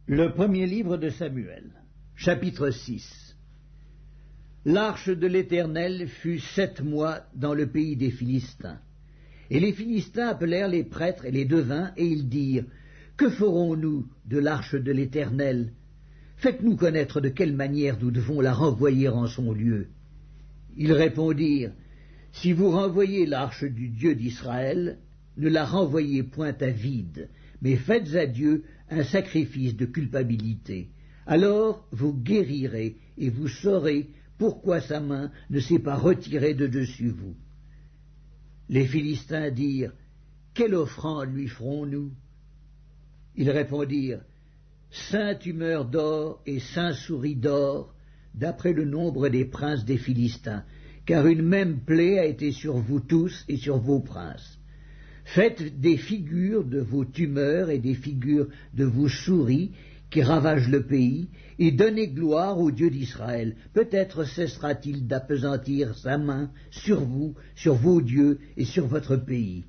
Le premier livre de Samuel, chapitre 6. L'arche de l'Éternel fut 7 mois dans le pays des Philistins. Et les Philistins appelèrent les prêtres et les devins, et ils dirent, « Que ferons-nous de l'arche de l'Éternel? Faites-nous connaître de quelle manière nous devons la renvoyer en son lieu. » Ils répondirent, « Si vous renvoyez l'arche du Dieu d'Israël, ne la renvoyez point à vide, mais faites à Dieu un sacrifice de culpabilité. Alors vous guérirez et vous saurez pourquoi sa main ne s'est pas retirée de dessus vous. » Les Philistins dirent, « Quelle offrande lui ferons-nous? » Ils répondirent, « 5 tumeurs d'or et 5 souris d'or, d'après le nombre des princes des Philistins, car une même plaie a été sur vous tous et sur vos princes. Faites des figures de vos tumeurs et des figures de vos souris qui ravagent le pays, et donnez gloire au Dieu d'Israël. Peut-être cessera-t-il d'appesantir sa main sur vous, sur vos dieux et sur votre pays.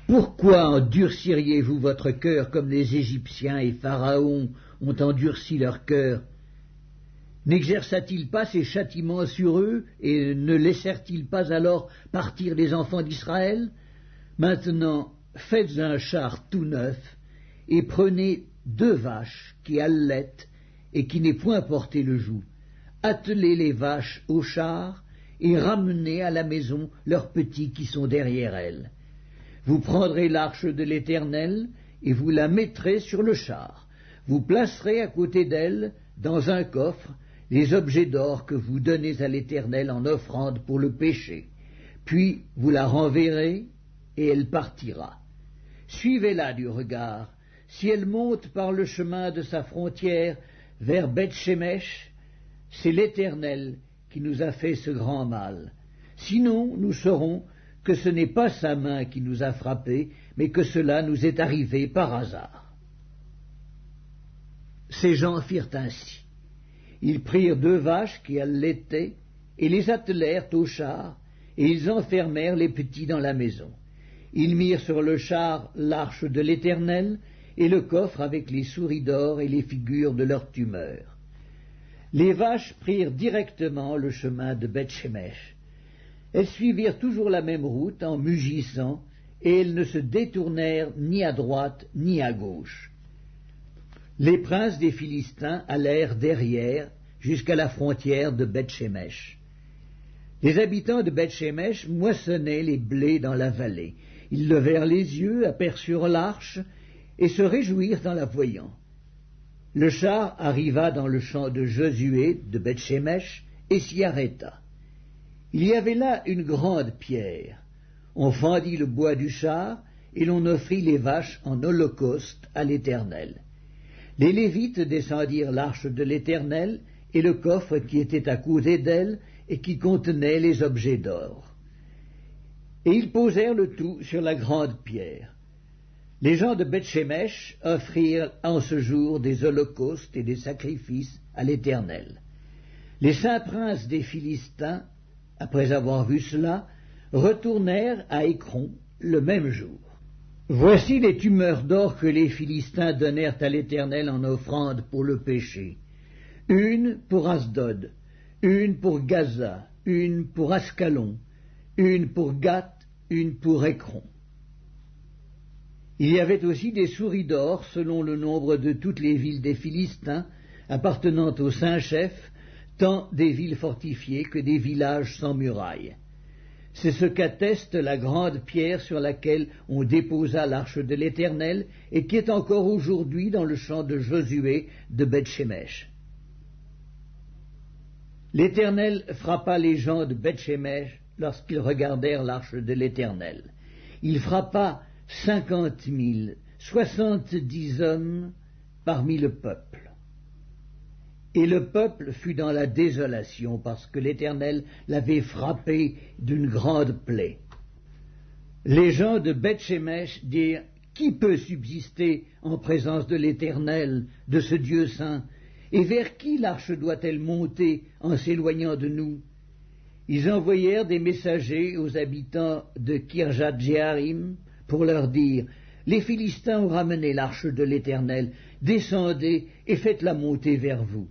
Pourquoi endurciriez-vous votre cœur comme les Égyptiens et Pharaon ont endurci leur cœur? N'exerça-t-il pas ses châtiments sur eux, et ne laissèrent-ils pas alors partir les enfants d'Israël? Maintenant, faites un char tout neuf, et prenez 2 vaches qui allaitent et qui n'aient point porté le joug. Attelez les vaches au char, et ramenez à la maison leurs petits qui sont derrière elles. Vous prendrez l'arche de l'Éternel, et vous la mettrez sur le char. Vous placerez à côté d'elle, dans un coffre, les objets d'or que vous donnez à l'Éternel en offrande pour le péché. Puis vous la renverrez, et elle partira. Suivez-la du regard. Si elle monte par le chemin de sa frontière vers Beth-Shemesh, c'est l'Éternel qui nous a fait ce grand mal. Sinon, nous saurons que ce n'est pas sa main qui nous a frappés, mais que cela nous est arrivé par hasard. » Ces gens firent ainsi. Ils prirent 2 vaches qui allaitaient et les attelèrent au char, et ils enfermèrent les petits dans la maison. Ils mirent sur le char l'arche de l'Éternel et le coffre avec les souris d'or et les figures de leurs tumeurs. Les vaches prirent directement le chemin de Beth-Shemesh. Elles suivirent toujours la même route en mugissant, et elles ne se détournèrent ni à droite ni à gauche. Les princes des Philistins allèrent derrière jusqu'à la frontière de Beth-Shemesh. Les habitants de Beth-Shemesh moissonnaient les blés dans la vallée. Ils levèrent les yeux, aperçurent l'arche, et se réjouirent en la voyant. Le char arriva dans le champ de Josué de Beth-Shemesh et s'y arrêta. Il y avait là une grande pierre. On fendit le bois du char, et l'on offrit les vaches en holocauste à l'Éternel. Les Lévites descendirent l'arche de l'Éternel et le coffre qui était à côté d'elle et qui contenait les objets d'or. Et ils posèrent le tout sur la grande pierre. Les gens de Beth-Shemesh offrirent en ce jour des holocaustes et des sacrifices à l'Éternel. Les 5 princes des Philistins, après avoir vu cela, retournèrent à Écron le même jour. Voici les tumeurs d'or que les Philistins donnèrent à l'Éternel en offrande pour le péché. 1 pour Asdod, 1 pour Gaza, 1 pour Ascalon, 1 pour Gath, 1 pour Écron. Il y avait aussi des souris d'or selon le nombre de toutes les villes des Philistins, appartenant aux 5 chefs, tant des villes fortifiées que des villages sans murailles. C'est ce qu'atteste la grande pierre sur laquelle on déposa l'arche de l'Éternel et qui est encore aujourd'hui dans le champ de Josué de Beth-Shemesh. L'Éternel frappa les gens de Beth-Shemesh lorsqu'ils regardèrent l'arche de l'Éternel. Il frappa 50 000, 70 hommes parmi le peuple. Et le peuple fut dans la désolation, parce que l'Éternel l'avait frappé d'une grande plaie. Les gens de Beth-Shemesh dirent, « Qui peut subsister en présence de l'Éternel, de ce Dieu saint? Et vers qui l'arche doit-elle monter en s'éloignant de nous ?» Ils envoyèrent des messagers aux habitants de Kirjath-Jéarim pour leur dire, « les Philistins ont ramené l'arche de l'Éternel, descendez et faites-la monter vers vous.